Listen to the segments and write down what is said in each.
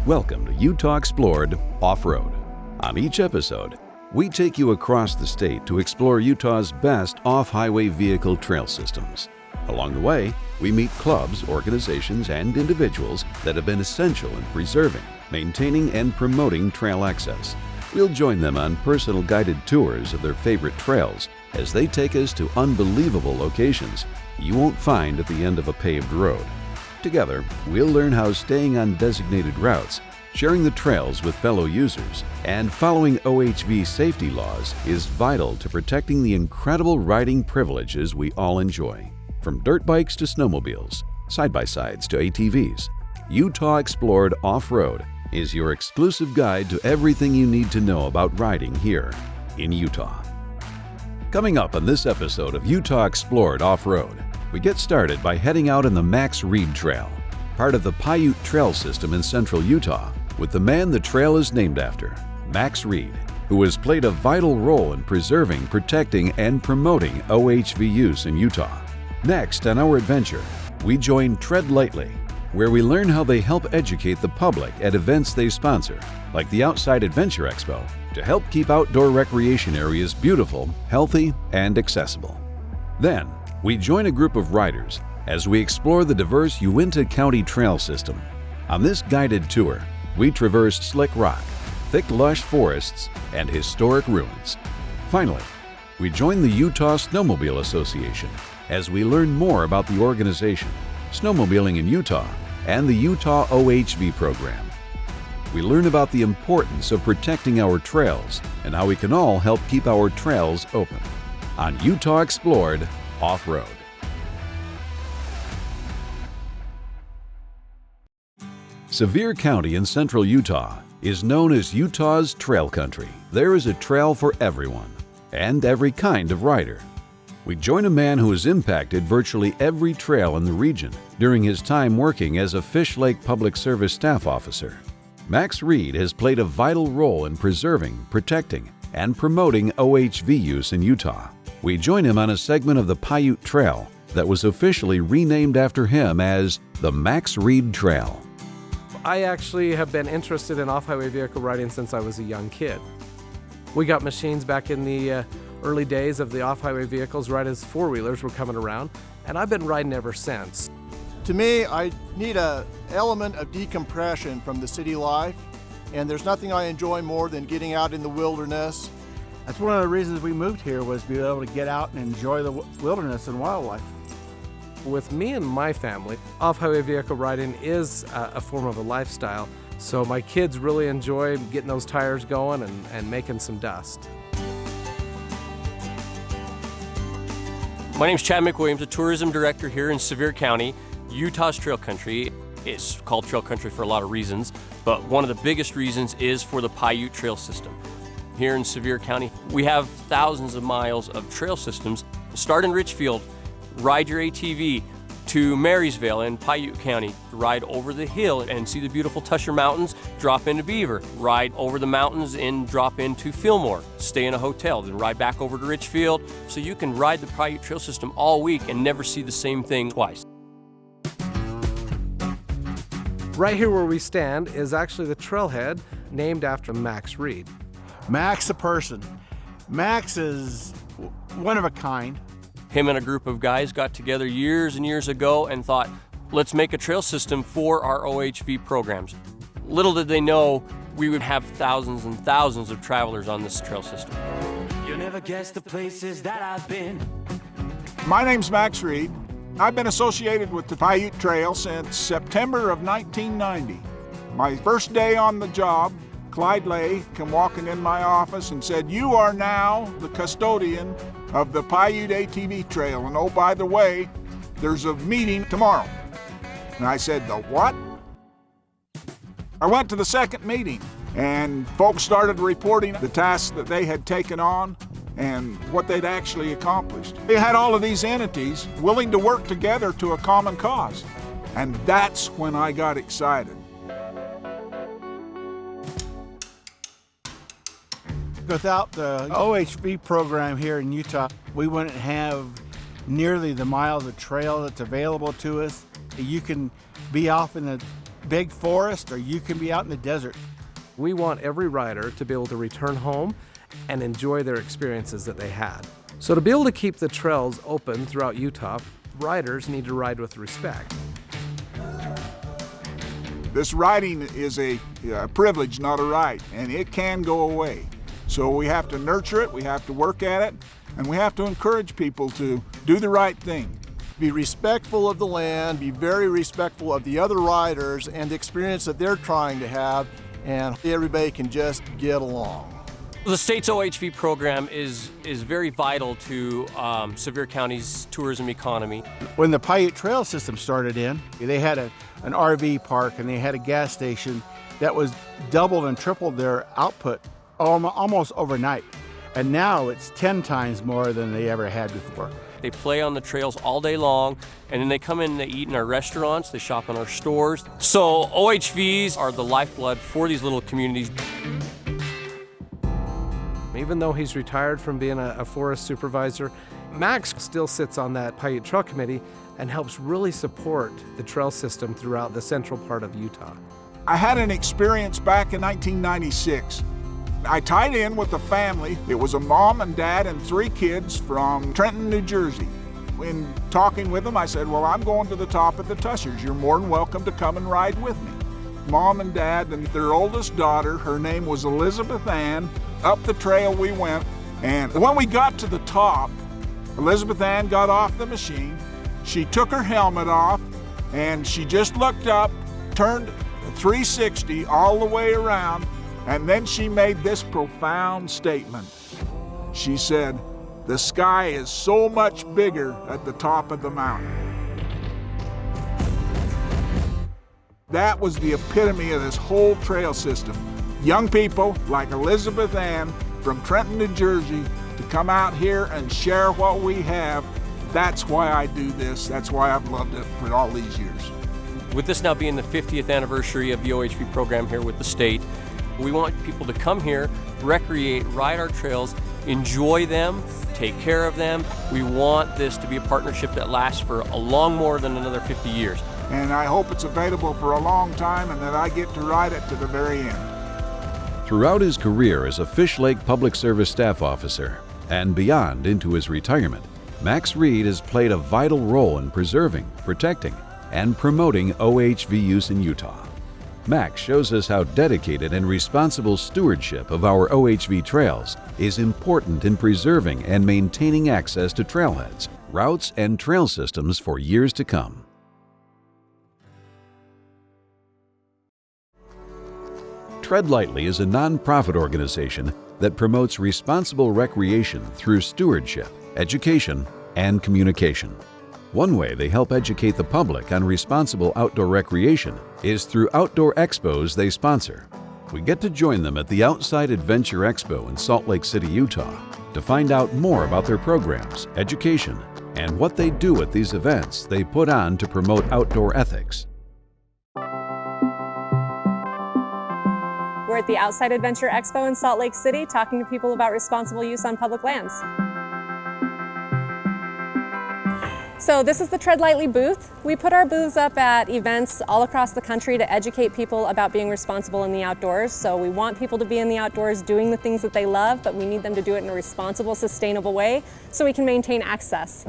Welcome to Utah Explored Off-Road. On each episode, we take you across the state to explore Utah's best off-highway vehicle trail systems. Along the way, we meet clubs, organizations, and individuals that have been essential in preserving, maintaining, and promoting trail access. We'll join them on personal guided tours of their favorite trails as they take us to unbelievable locations you won't find at the end of a paved road. Together, we'll learn how staying on designated routes, sharing the trails with fellow users, and following OHV safety laws is vital to protecting the incredible riding privileges we all enjoy. From dirt bikes to snowmobiles, side-by-sides to ATVs, Utah Explored Off-Road is your exclusive guide to everything you need to know about riding here in Utah. Coming up on this episode of Utah Explored Off-Road, we get started by heading out on the Max Reid Trail, part of the Paiute Trail system in central Utah, with the man the trail is named after, Max Reid, who has played a vital role in preserving, protecting, and promoting OHV use in Utah. Next on our adventure, we join Tread Lightly, where we learn how they help educate the public at events they sponsor, like the Outside Adventure Expo, to help keep outdoor recreation areas beautiful, healthy, and accessible. Then, we join a group of riders as we explore the diverse Uinta County trail system. On this guided tour, we traverse slick rock, thick lush forests, and historic ruins. Finally, we join the Utah Snowmobile Association as we learn more about the organization, snowmobiling in Utah, and the Utah OHV program. We learn about the importance of protecting our trails and how we can all help keep our trails open. On Utah Explored Off-Road. Sevier County in central Utah is known as Utah's trail country. There is a trail for everyone and every kind of rider. We join a man who has impacted virtually every trail in the region during his time working as a Fish Lake Public Service staff officer. Max Reid has played a vital role in preserving, protecting, and promoting OHV use in Utah. We join him on a segment of the Paiute Trail that was officially renamed after him as the Max Reid Trail. I actually have been interested in off-highway vehicle riding since I was a young kid. We got machines back in the early days of the off-highway vehicles right as four-wheelers were coming around, and I've been riding ever since. To me, I need an element of decompression from the city life, and there's nothing I enjoy more than getting out in the wilderness. That's one of the reasons we moved here, was to be able to get out and enjoy the wilderness and wildlife. With me and my family, off-highway vehicle riding is a form of a lifestyle, so my kids really enjoy getting those tires going and making some dust. My name is Chad McWilliams, a tourism director here in Sevier County, Utah's trail country. It's called trail country for a lot of reasons, but one of the biggest reasons is for the Paiute Trail system. Here in Sevier County, we have thousands of miles of trail systems. Start in Richfield, ride your ATV to Marysville in Paiute County, ride over the hill and see the beautiful Tusher Mountains, drop into Beaver, ride over the mountains and drop into Fillmore, stay in a hotel, then ride back over to Richfield. So you can ride the Paiute Trail system all week and never see the same thing twice. Right here where we stand is actually the trailhead named after Max Reid. Max the person. Max is one of a kind. Him and a group of guys got together years and years ago and thought, let's make a trail system for our OHV programs. Little did they know we would have thousands and thousands of travelers on this trail system. You'll never guess the places that I've been. My name's Max Reid. I've been associated with the Paiute Trail since September of 1990. My first day on the job, Clyde Lay came walking in my office and said, "You are now the custodian of the Paiute ATV Trail, and oh, by the way, there's a meeting tomorrow." And I said, "The what?" I went to the second meeting, and folks started reporting the tasks that they had taken on and what they'd actually accomplished. They had all of these entities willing to work together to a common cause, and that's when I got excited. Without the OHV program here in Utah, we wouldn't have nearly the miles of trail that's available to us. You can be off in the big forest or you can be out in the desert. We want every rider to be able to return home and enjoy their experiences that they had. So to be able to keep the trails open throughout Utah, riders need to ride with respect. This riding is a privilege, not a right, and it can go away. So we have to nurture it, we have to work at it, and we have to encourage people to do the right thing. Be respectful of the land, be very respectful of the other riders and the experience that they're trying to have, and everybody can just get along. The state's OHV program is very vital to Sevier County's tourism economy. When the Paiute Trail system started in, they had an RV park and they had a gas station that was doubled and tripled their output almost overnight. And now it's 10 times more than they ever had before. They play on the trails all day long, and then they come in and they eat in our restaurants, they shop in our stores. So OHVs are the lifeblood for these little communities. Even though he's retired from being a forest supervisor, Max still sits on that Paiute Trail Committee and helps really support the trail system throughout the central part of Utah. I had an experience back in 1996. I tied in with a family. It was a mom and dad and 3 kids from Trenton, New Jersey. In talking with them, I said, well, I'm going to the top of the Tushers. You're more than welcome to come and ride with me. Mom and dad and their oldest daughter, her name was Elizabeth Ann. Up the trail we went, and when we got to the top, Elizabeth Ann got off the machine. She took her helmet off, and she just looked up, turned 360 all the way around, and then she made this profound statement. She said, "The sky is so much bigger at the top of the mountain." That was the epitome of this whole trail system. Young people like Elizabeth Ann from Trenton, New Jersey, to come out here and share what we have. That's why I do this. That's why I've loved it for all these years. With this now being the 50th anniversary of the OHV program here with the state, we want people to come here, recreate, ride our trails, enjoy them, take care of them. We want this to be a partnership that lasts for a long more than another 50 years. And I hope it's available for a long time and that I get to ride it to the very end. Throughout his career as a Fish Lake Public Service Staff Officer and beyond into his retirement, Max Reid has played a vital role in preserving, protecting, and promoting OHV use in Utah. Max shows us how dedicated and responsible stewardship of our OHV trails is important in preserving and maintaining access to trailheads, routes, and trail systems for years to come. Tread Lightly is a nonprofit organization that promotes responsible recreation through stewardship, education, and communication. One way they help educate the public on responsible outdoor recreation is through outdoor expos they sponsor. We get to join them at the Outside Adventure Expo in Salt Lake City, Utah, to find out more about their programs, education, and what they do at these events they put on to promote outdoor ethics. We're at the Outside Adventure Expo in Salt Lake City talking to people about responsible use on public lands. So this is the Tread Lightly booth. We put our booths up at events all across the country to educate people about being responsible in the outdoors. So we want people to be in the outdoors doing the things that they love, but we need them to do it in a responsible, sustainable way so we can maintain access.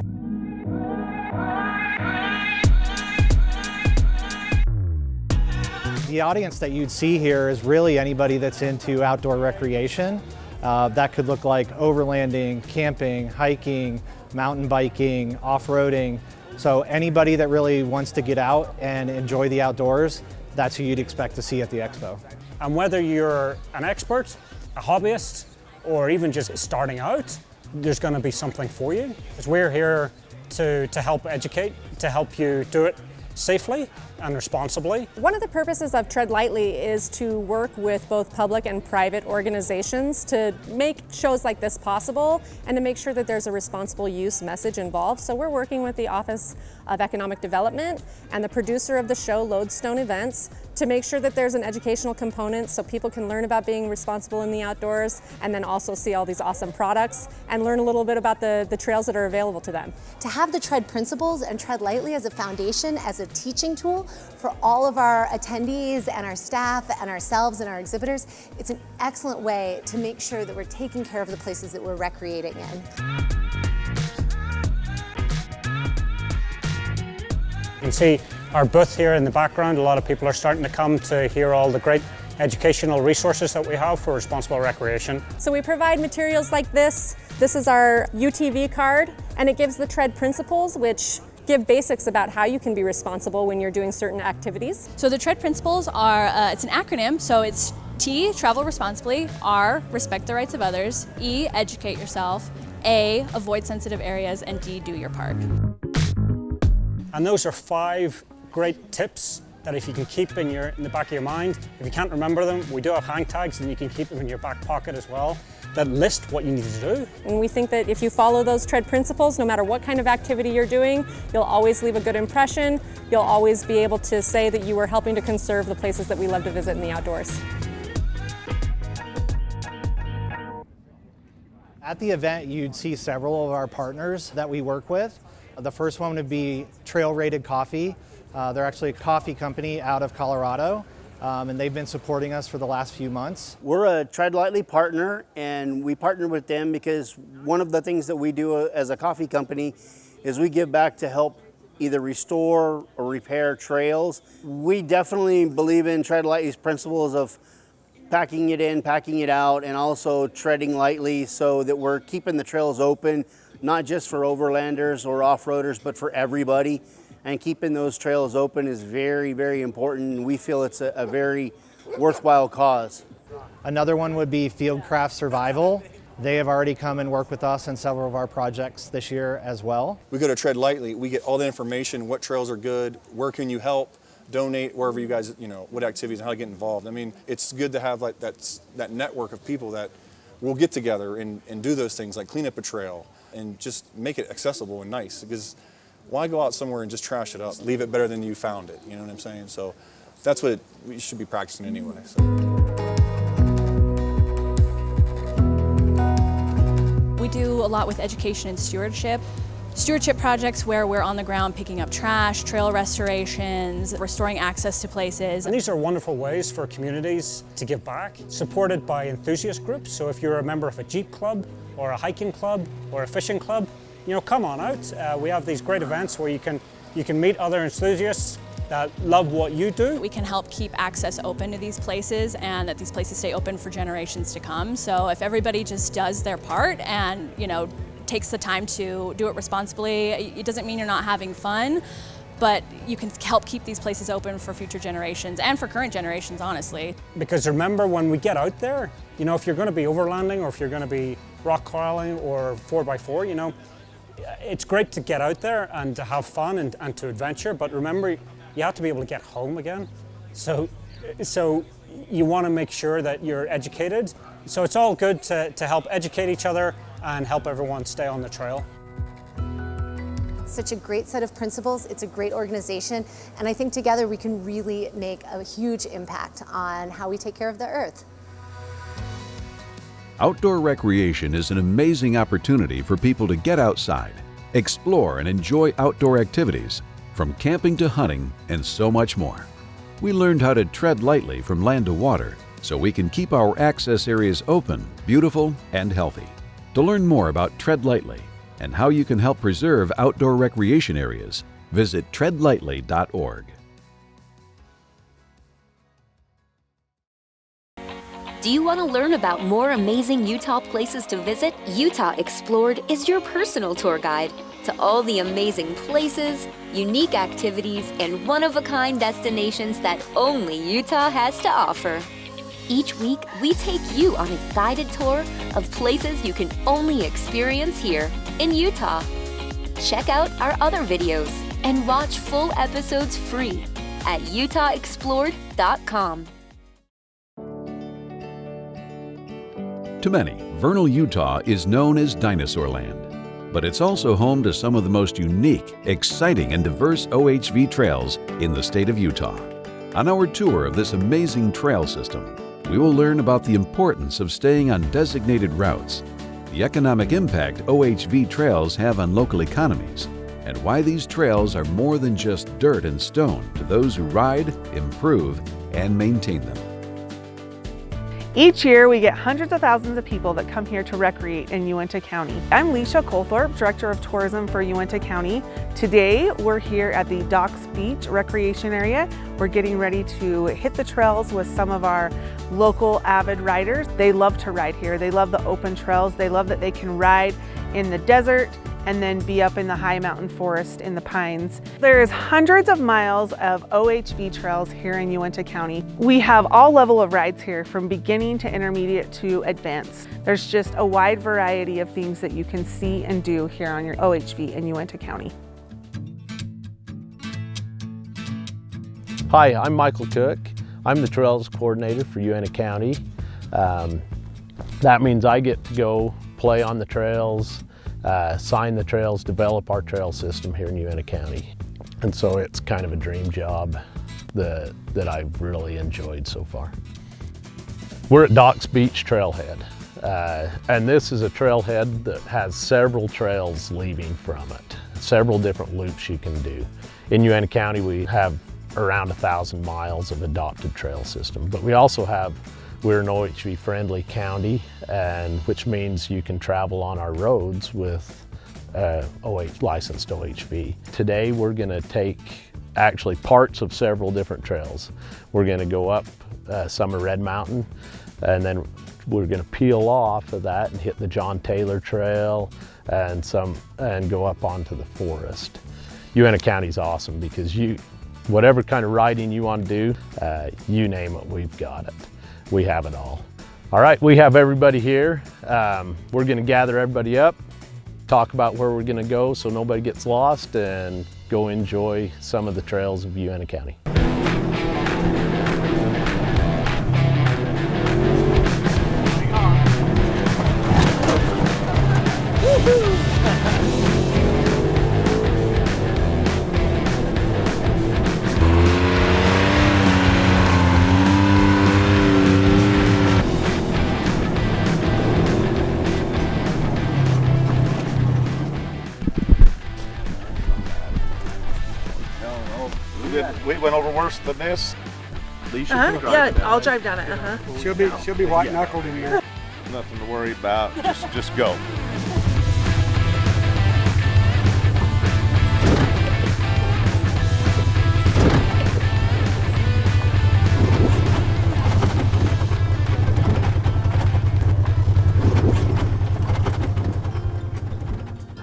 The audience that you'd see here is really anybody that's into outdoor recreation. That could look like overlanding, camping, hiking, mountain biking, off-roading. So anybody that really wants to get out and enjoy the outdoors, that's who you'd expect to see at the expo. And whether you're an expert, a hobbyist, or even just starting out, there's going to be something for you. Because we're here to help educate, to help you do it safely and responsibly. One of the purposes of Tread Lightly is to work with both public and private organizations to make shows like this possible and to make sure that there's a responsible use message involved. So we're working with the Office of Economic Development and the producer of the show, Lodestone Events, to make sure that there's an educational component so people can learn about being responsible in the outdoors and then also see all these awesome products and learn a little bit about the trails that are available to them. To have the Tread principles and Tread Lightly as a foundation, as a teaching tool, for all of our attendees and our staff and ourselves and our exhibitors. It's an excellent way to make sure that we're taking care of the places that we're recreating in. You can see our booth here in the background. A lot of people are starting to come to hear all the great educational resources that we have for responsible recreation. So we provide materials like this. This is our UTV card, and it gives the Tread principles, which give basics about how you can be responsible when you're doing certain activities. So the Tread principles are, it's an acronym, so it's T, travel responsibly, R, respect the rights of others, E, educate yourself, A, avoid sensitive areas, and D, do your part. And those are 5 great tips that if you can keep in the back of your mind, if you can't remember them, we do have hang tags and you can keep them in your back pocket as well, that list what you need to do. And we think that if you follow those Tread principles, no matter what kind of activity you're doing, you'll always leave a good impression. You'll always be able to say that you were helping to conserve the places that we love to visit in the outdoors. At the event, you'd see several of our partners that we work with. The first one would be Trail Rated Coffee. They're actually a coffee company out of Colorado, and they've been supporting us for the last few months. We're a Tread Lightly partner, and we partner with them because one of the things that we do as a coffee company is we give back to help either restore or repair trails. We definitely believe in Tread Lightly's principles of packing it in, packing it out, and also treading lightly so that we're keeping the trails open, not just for overlanders or off-roaders, but for everybody. And keeping those trails open is very, very important. And we feel it's a very worthwhile cause. Another one would be Fieldcraft Survival. They have already come and worked with us on several of our projects this year as well. We go to Tread Lightly, we get all the information, what trails are good, where can you help, donate, wherever you guys, what activities and how to get involved. I mean, it's good to have like that network of people that will get together and do those things like clean up a trail and just make it accessible and nice, because why go out somewhere and just trash it up? Leave it better than you found it, you know what I'm saying? So that's what we should be practicing anyway. So. We do a lot with education and stewardship. Stewardship projects where we're on the ground picking up trash, trail restorations, restoring access to places. And these are wonderful ways for communities to give back, supported by enthusiast groups. So if you're a member of a Jeep club or a hiking club or a fishing club, come on out. We have these great events where you can meet other enthusiasts that love what you do. We can help keep access open to these places and that these places stay open for generations to come. So if everybody just does their part and, takes the time to do it responsibly, it doesn't mean you're not having fun, but you can help keep these places open for future generations and for current generations, honestly. Because remember, when we get out there, if you're going to be overlanding or if you're going to be rock crawling or 4x4, it's great to get out there and to have fun and to adventure, but remember, you have to be able to get home again. So you want to make sure that you're educated. So it's all good to help educate each other and help everyone stay on the trail. Such a great set of principles, it's a great organization, and I think together we can really make a huge impact on how we take care of the earth. Outdoor recreation is an amazing opportunity for people to get outside, explore and enjoy outdoor activities, from camping to hunting and so much more. We learned how to tread lightly from land to water so we can keep our access areas open, beautiful, and healthy. To learn more about Tread Lightly and how you can help preserve outdoor recreation areas, visit treadlightly.org. Do you want to learn about more amazing Utah places to visit? Utah Explored is your personal tour guide to all the amazing places, unique activities, and one-of-a-kind destinations that only Utah has to offer. Each week, we take you on a guided tour of places you can only experience here in Utah. Check out our other videos and watch full episodes free at utahexplored.com. To many, Vernal, Utah is known as Dinosaur Land, but it's also home to some of the most unique, exciting, and diverse OHV trails in the state of Utah. On our tour of this amazing trail system, we will learn about the importance of staying on designated routes, the economic impact OHV trails have on local economies, and why these trails are more than just dirt and stone to those who ride, improve, and maintain them. Each year, we get hundreds of thousands of people that come here to recreate in Uinta County. I'm Leisha Colthorpe, Director of Tourism for Uinta County. Today, we're here at the Docks Beach Recreation Area. We're getting ready to hit the trails with some of our local avid riders. They love to ride here. They love the open trails. They love that they can ride in the desert and then be up in the high mountain forest in the pines. There's hundreds of miles of OHV trails here in Uinta County. We have all level of rides here, from beginning to intermediate to advanced. There's just a wide variety of things that you can see and do here on your OHV in Uinta County. Hi, I'm Michael Cook. I'm the Trails Coordinator for Uinta County. That means I get to go play on the trails, sign the trails, develop our trail system here in Uinta County. And so it's kind of a dream job that I've really enjoyed so far. We're at Docks Beach Trailhead, and this is a trailhead that has several trails leaving from it, several different loops you can do. In Uinta County, we have around 1,000 miles of adopted trail system, but we also have we're an OHV friendly county, and which means you can travel on our roads with licensed OHV. Today we're going to take actually parts of several different trails. We're going to go up some of Red Mountain, and then we're going to peel off of that and hit the John Taylor Trail and go up onto the forest. Uinta County's awesome because whatever kind of riding you want to do, you name it, we've got it. We have it all. All right, we have everybody here. We're gonna gather everybody up, talk about where we're gonna go so nobody gets lost, and go enjoy some of the trails of Uinta County. We went over worse than this. Yeah, I'll drive down it. She'll be white knuckled in there. Nothing to worry about. Just go.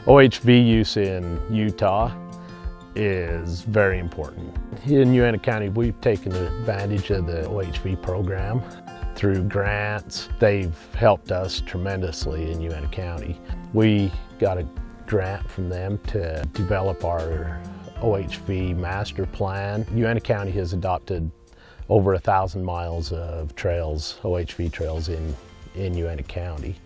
OHV use in Utah is very important. In Uinta County, we've taken advantage of the OHV program through grants. They've helped us tremendously in Uinta County. We got a grant from them to develop our OHV master plan. Uinta County has adopted over 1,000 miles of trails, OHV trails in Uinta County.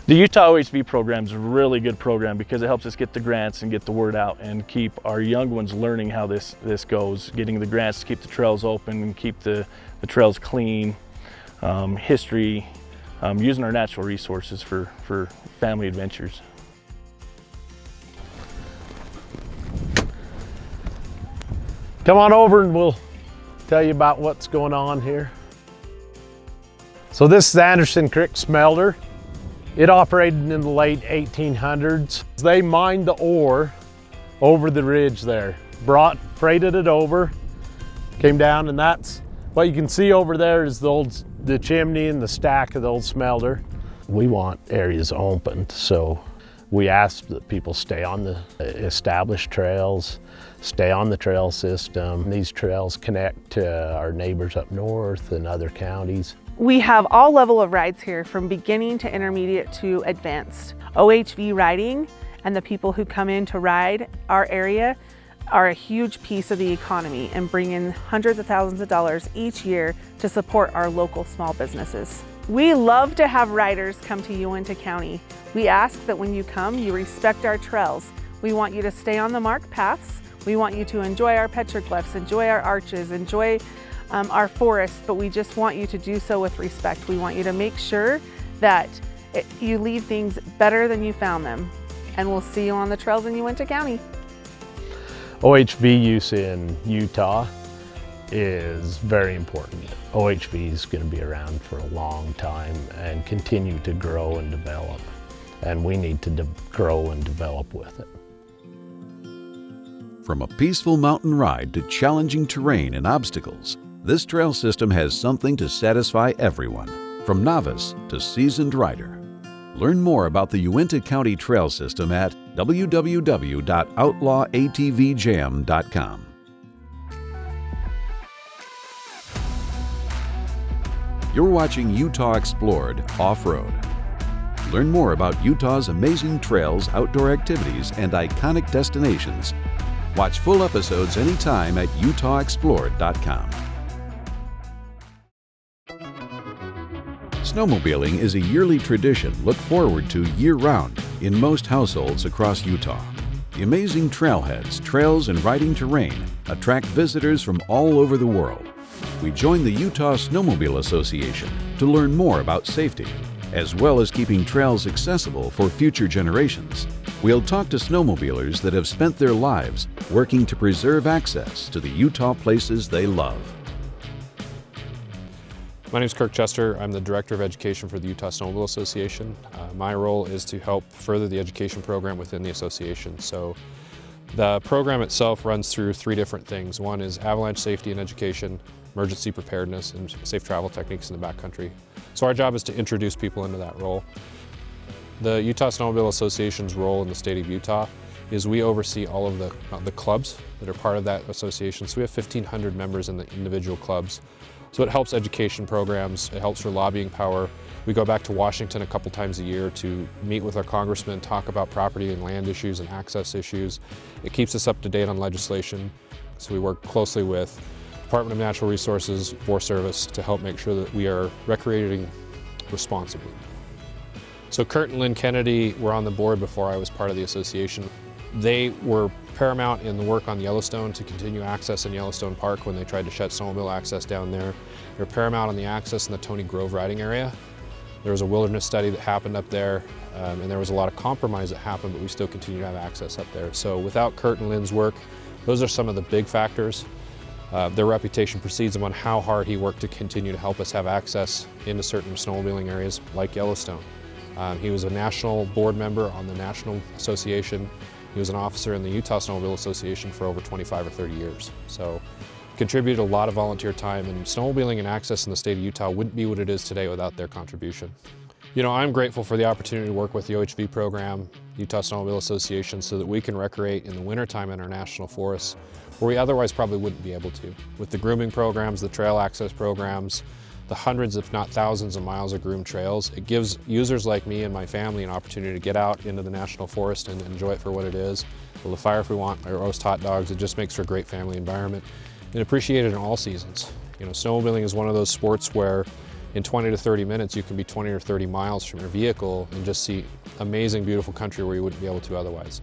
The Utah OHV program is a really good program because it helps us get the grants and get the word out and keep our young ones learning how this goes, getting the grants to keep the trails open and keep the trails clean, history, using our natural resources for family adventures. Come on over and we'll tell you about what's going on here. So this is Anderson Creek Smelter. It operated in the late 1800s. They mined the ore over the ridge there, freighted it over, came down, and that's what you can see over there is the chimney and the stack of the old smelter. We want areas opened, so we ask that people stay on the established trails, stay on the trail system. These trails connect to our neighbors up north and other counties. We have all level of rides here, from beginning to intermediate to advanced. OHV riding and the people who come in to ride our area are a huge piece of the economy and bring in hundreds of thousands of dollars each year to support our local small businesses. We love to have riders come to Uinta County. We ask that when you come, you respect our trails. We want you to stay on the marked paths. We want you to enjoy our petroglyphs, enjoy our arches, enjoy our forests, but we just want you to do so with respect. We want you to make sure that you leave things better than you found them. And we'll see you on the trails in Uinta County. OHV use in Utah is very important. OHV is going to be around for a long time and continue to grow and develop, and we need to grow and develop with it. From a peaceful mountain ride to challenging terrain and obstacles, this trail system has something to satisfy everyone, from novice to seasoned rider. Learn more about the Uinta County Trail System at www.outlawatvjam.com. You're watching Utah Explored Off-Road. Learn more about Utah's amazing trails, outdoor activities, and iconic destinations. Watch full episodes anytime at utahexplored.com. Snowmobiling is a yearly tradition looked forward to year-round in most households across Utah. The amazing trailheads, trails, and riding terrain attract visitors from all over the world. We join the Utah Snowmobile Association to learn more about safety, as well as keeping trails accessible for future generations. We'll talk to snowmobilers that have spent their lives working to preserve access to the Utah places they love. My name is Kirk Chester. I'm the Director of Education for the Utah Snowmobile Association. My role is to help further the education program within the association. So the program itself runs through 3 different things. One is avalanche safety and education, emergency preparedness, and safe travel techniques in the backcountry. So our job is to introduce people into that role. The Utah Snowmobile Association's role in the state of Utah is we oversee all of the clubs that are part of that association. So we have 1,500 members in the individual clubs. So it helps education programs, it helps for lobbying power. We go back to Washington a couple times a year to meet with our congressmen, talk about property and land issues and access issues. It keeps us up to date on legislation. So we work closely with Department of Natural Resources, Forest Service to help make sure that we are recreating responsibly. So Kurt and Lynn Kennedy were on the board before I was part of the association. They were paramount in the work on Yellowstone to continue access in Yellowstone Park when they tried to shut snowmobile access down there. They were paramount on the access in the Tony Grove riding area. There was a wilderness study that happened up there, and there was a lot of compromise that happened, but we still continue to have access up there. So without Kurt and Lynn's work, those are some of the big factors. Their reputation precedes them on how hard he worked to continue to help us have access into certain snowmobiling areas like Yellowstone. He was a national board member on the National Association. He was an officer in the Utah Snowmobile Association for over 25 or 30 years. So contributed a lot of volunteer time, and snowmobiling and access in the state of Utah wouldn't be what it is today without their contribution. You know, I'm grateful for the opportunity to work with the OHV program, Utah Snowmobile Association, so that we can recreate in the wintertime in our national forests where we otherwise probably wouldn't be able to. With the grooming programs, the trail access programs, the hundreds if not thousands of miles of groomed trails, it gives users like me and my family an opportunity to get out into the national forest and enjoy it for what it is. Build a fire if we want, or roast hot dogs. It just makes for a great family environment and appreciated in all seasons. You know, snowmobiling is one of those sports where in 20 to 30 minutes you can be 20 or 30 miles from your vehicle and just see amazing, beautiful country where you wouldn't be able to otherwise.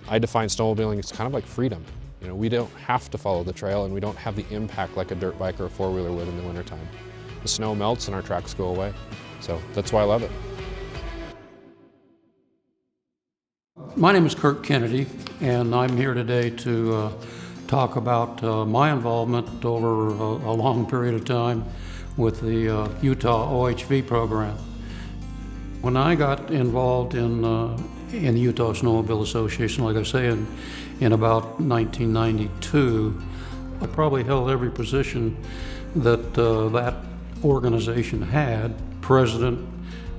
I define snowmobiling as kind of like freedom. You know, we don't have to follow the trail and we don't have the impact like a dirt bike or a four-wheeler would in the wintertime. The snow melts and our tracks go away. So that's why I love it. My name is Kirk Kennedy, and I'm here today to talk about my involvement over a long period of time with the Utah OHV program. When I got involved in the Utah Snowmobile Association, like I say, in about 1992, I probably held every position that that organization had: president,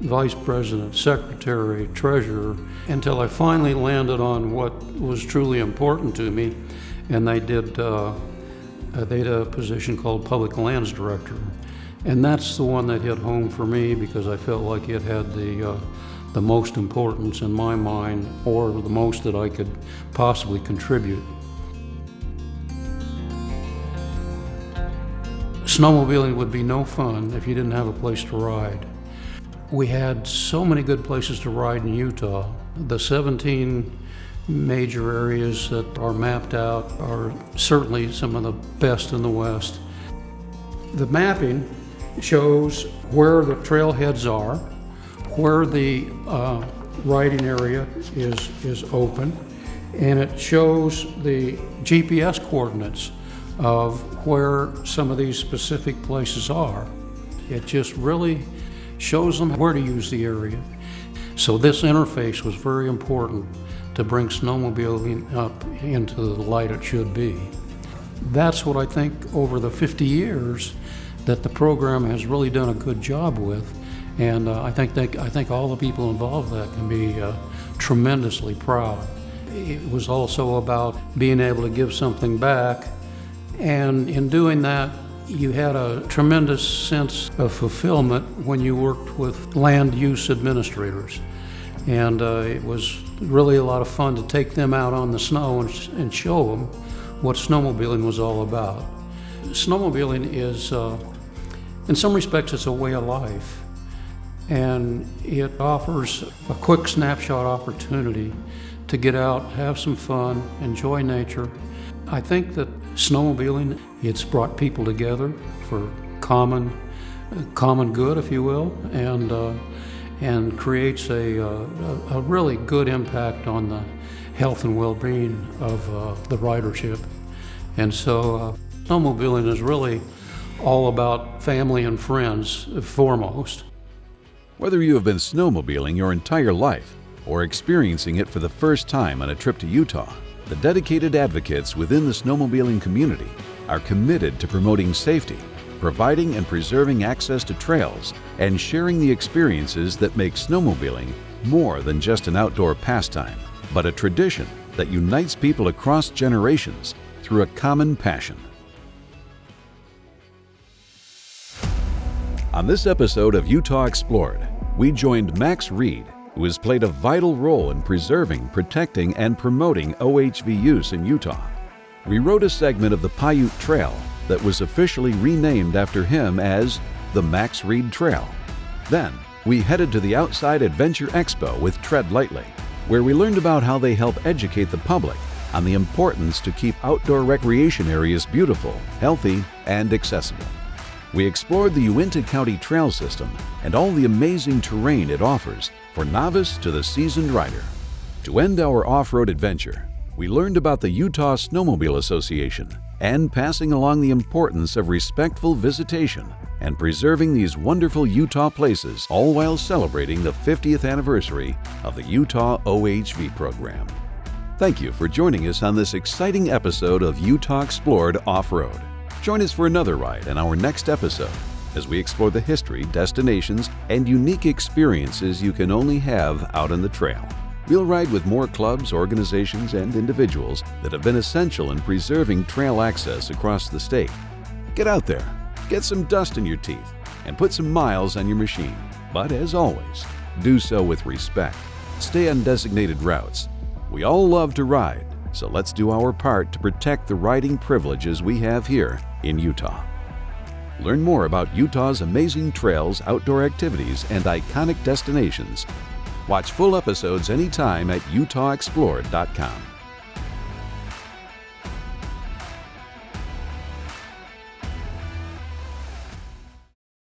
vice president, secretary, treasurer, until I finally landed on what was truly important to me, and they did a position called public lands director. And that's the one that hit home for me because I felt like it had the most importance in my mind, or the most that I could possibly contribute. Snowmobiling would be no fun if you didn't have a place to ride. We had so many good places to ride in Utah. The 17 major areas that are mapped out are certainly some of the best in the West. The mapping shows where the trailheads are, where the riding area is open, and it shows the GPS coordinates of where some of these specific places are. It just really shows them where to use the area. So this interface was very important to bring snowmobiling up into the light it should be. That's what I think over the 50 years that the program has really done a good job with, and I think all the people involved in that can be tremendously proud. It was also about being able to give something back, and in doing that, you had a tremendous sense of fulfillment when you worked with land use administrators. And it was really a lot of fun to take them out on the snow and show them what snowmobiling was all about. Snowmobiling is, in some respects, it's a way of life. And it offers a quick snapshot opportunity to get out, have some fun, enjoy nature. I think that snowmobiling, it's brought people together for common good, if you will, and creates a really good impact on the health and well-being of the ridership. And so snowmobiling is really all about family and friends foremost. Whether you have been snowmobiling your entire life or experiencing it for the first time on a trip to Utah, the dedicated advocates within the snowmobiling community are committed to promoting safety, providing and preserving access to trails, and sharing the experiences that make snowmobiling more than just an outdoor pastime, but a tradition that unites people across generations through a common passion. On this episode of Utah Explored, we joined Max Reid, who has played a vital role in preserving, protecting, and promoting OHV use in Utah. We rode a segment of the Paiute Trail that was officially renamed after him as the Max Reid Trail. Then, we headed to the Outside Adventure Expo with Tread Lightly, where we learned about how they help educate the public on the importance to keep outdoor recreation areas beautiful, healthy, and accessible. We explored the Uinta County trail system and all the amazing terrain it offers for novice to the seasoned rider. To end our off-road adventure, we learned about the Utah Snowmobile Association and passing along the importance of respectful visitation and preserving these wonderful Utah places, all while celebrating the 50th anniversary of the Utah OHV program. Thank you for joining us on this exciting episode of Utah Explored Off-Road. Join us for another ride in our next episode as we explore the history, destinations, and unique experiences you can only have out on the trail. We'll ride with more clubs, organizations, and individuals that have been essential in preserving trail access across the state. Get out there, get some dust in your teeth, and put some miles on your machine. But as always, do so with respect. Stay on designated routes. We all love to ride, so let's do our part to protect the riding privileges we have here in Utah. Learn more about Utah's amazing trails, outdoor activities, and iconic destinations. Watch full episodes anytime at utahexplored.com.